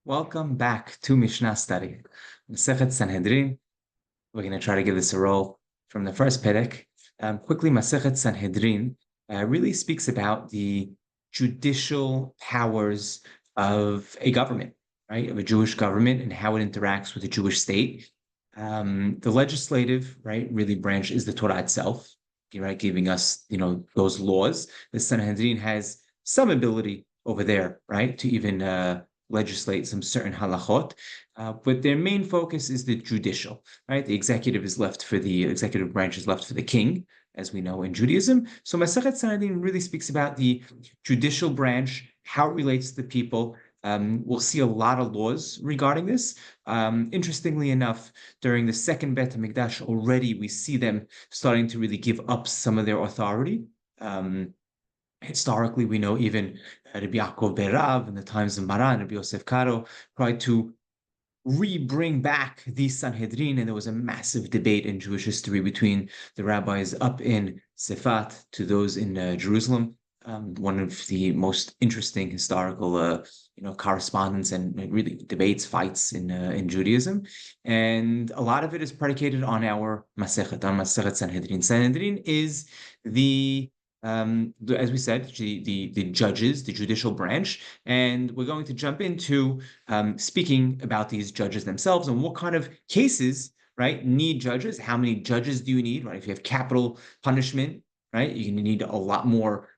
Welcome back to Mishna study. Masechet Sanhedrin. We're going to try to give this a roll from the first Perek. Quickly, Masechet Sanhedrin really speaks about the judicial powers of a government, right? Of a Jewish government and how it interacts with the Jewish state. The legislative, right, really branch is the Torah itself, right, giving us, those laws. The Sanhedrin has some ability over there, right, to even legislate some certain halachot, but their main focus is the judicial, right? The executive branch is left for the king, as we know in Judaism. So Masechet Sanhedrin really speaks about the judicial branch, how it relates to the people. We'll see a lot of laws regarding this. Interestingly enough, during the second Bet HaMikdash already, we see them starting to really give up some of their authority. Historically, we know even Rabbi Yaakov Berav in the times of Maran, Rabbi Yosef Karo, tried to re-bring back the Sanhedrin, and there was a massive debate in Jewish history between the rabbis up in Sefat to those in Jerusalem. One of the most interesting historical, correspondence and really debates, fights in Judaism, and a lot of it is predicated on our Masechet Sanhedrin. Sanhedrin is as we said, the judges, the judicial branch, and we're going to jump into speaking about these judges themselves and what kind of cases, right, need judges. How many judges do you need, right? If you have capital punishment, right, you're going to need a lot more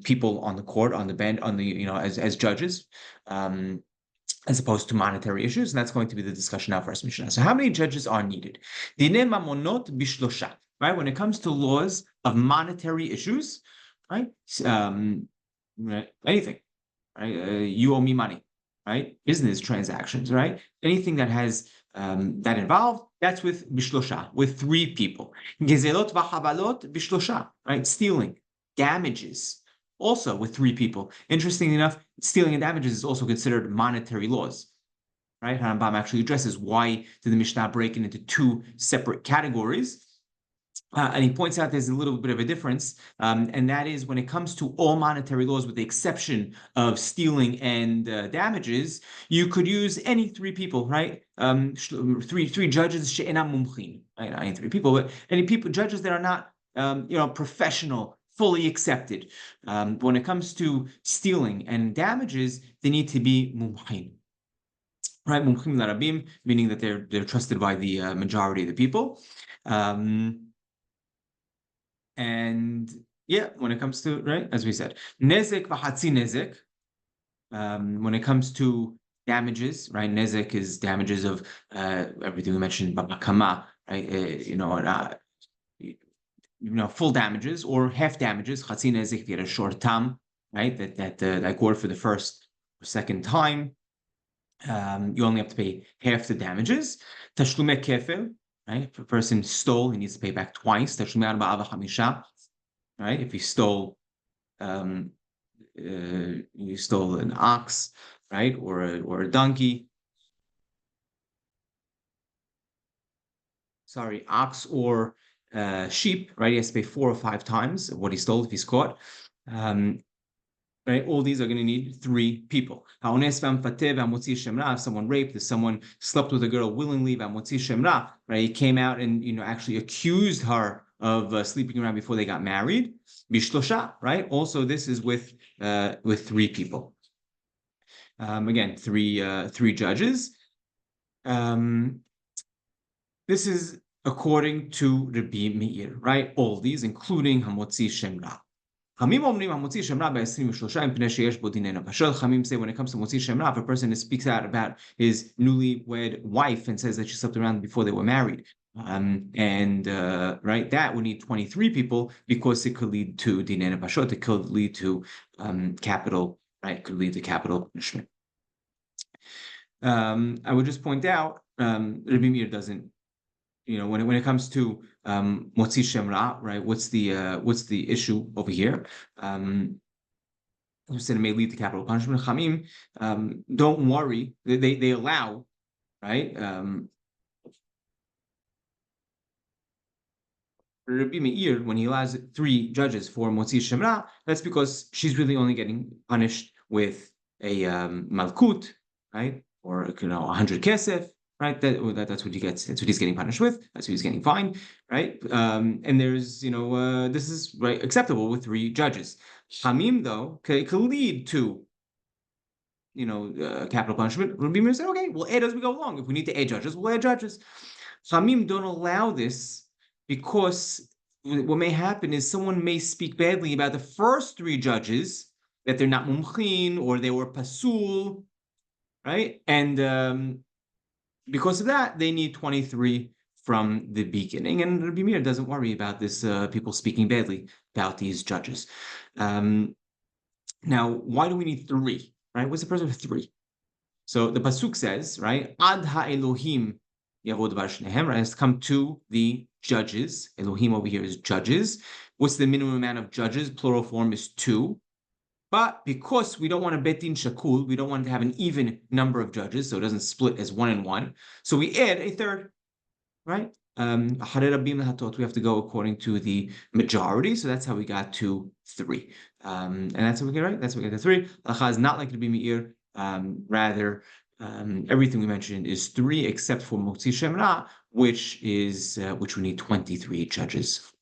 people on the court, on the bench, as judges. As opposed to monetary issues, and that's going to be the discussion now for us, Mishna. So, how many judges are needed? Dine mamonot bishlosha, right? When it comes to laws of monetary issues, right? Anything, right? You owe me money, right? Business transactions, right? Anything that has that involved, that's with bishlosha, with three people. Gezelot v'chavalot bishlosha, right? Stealing, damages, also with three people. Interestingly enough, stealing and damages is also considered monetary laws, right? Rambam actually addresses why did the Mishnah break it into two separate categories. And he points out there's a little bit of a difference, and that is when it comes to all monetary laws, with the exception of stealing and damages, you could use any three people, right? Three judges, she'enam mumchin, right? Not any three people, but any judges that are not, professional, fully accepted. When it comes to stealing and damages, they need to be mumchin, right? Mumchim larabim, meaning that they're trusted by the majority of the people. And yeah, when it comes to, right, as we said, nezek v'hatzi nezek, when it comes to damages, right, nezek is damages of everything we mentioned, babakama, right, full damages or half damages, chatzi nezek, if you had a short tam, right, that gore for the first or second time, you only have to pay half the damages. Tashlume kefel, right? If a person stole, he needs to pay back twice. Tashlume arba'a v'chamisha, right? If he stole, you stole an ox, right, or a donkey. Sorry, ox or sheep, right? He has to pay 4 or 5 times what he stole if he's caught. Right? All these are going to need 3 people. If someone raped, if someone slept with a girl willingly, right? He came out and actually accused her of sleeping around before they got married. Bishlosha, right? Also, this is with 3 people. Again, three judges. This is according to Rabbi Meir, right? All these, including Hamotzi Shemra. Chamim say when it comes to Motzi Shemra, if a person speaks out about his newlywed wife and says that she slept around before they were married, right, that would need 23 people because it could lead to Dinei Nefashot, it could lead to capital, right? It could lead to capital punishment. I would just point out, Rabbi Meir doesn't, when it comes to Motzi Shemra, right? What's the issue over here? Who said it may lead to capital punishment? Chamim, don't worry. They allow, right? Rabbi Meir, when he allows 3 judges for Motzi Shemra, that's because she's really only getting punished with a malkut, right? or 100 kesef, right? That's what he gets. That's what he's getting punished with. That's what he's getting fined, right? And there's, this is right acceptable with 3 judges. Hamim, though, could lead to, capital punishment. Rabbi Meir said, okay, we'll add as we go along. If we need to add judges, we'll add judges. Hamim don't allow this because what may happen is someone may speak badly about the first 3 judges, that they're not mumchin or they were pasul, right? And because of that, they need 23 from the beginning. And Rabbi Meir doesn't worry about this, people speaking badly about these judges. Now, why do we need 3, right? What's the purpose of 3? So the pasuk says, right, Ad ha-Elohim yavod bar shnehem, right, has come to the judges. Elohim over here is judges. What's the minimum amount of judges? Plural form is 2. But because we don't want a betin shakul, we don't want to have an even number of judges, so it doesn't split as 1 and 1. So we add a third, right? We have to go according to the majority, so that's how we got to 3. And that's how we get, right? That's how we get to 3. Halacha is not like Rabbi Meir. Rather, everything we mentioned is 3 except for Motzi Shem Ra, which we need 23 judges.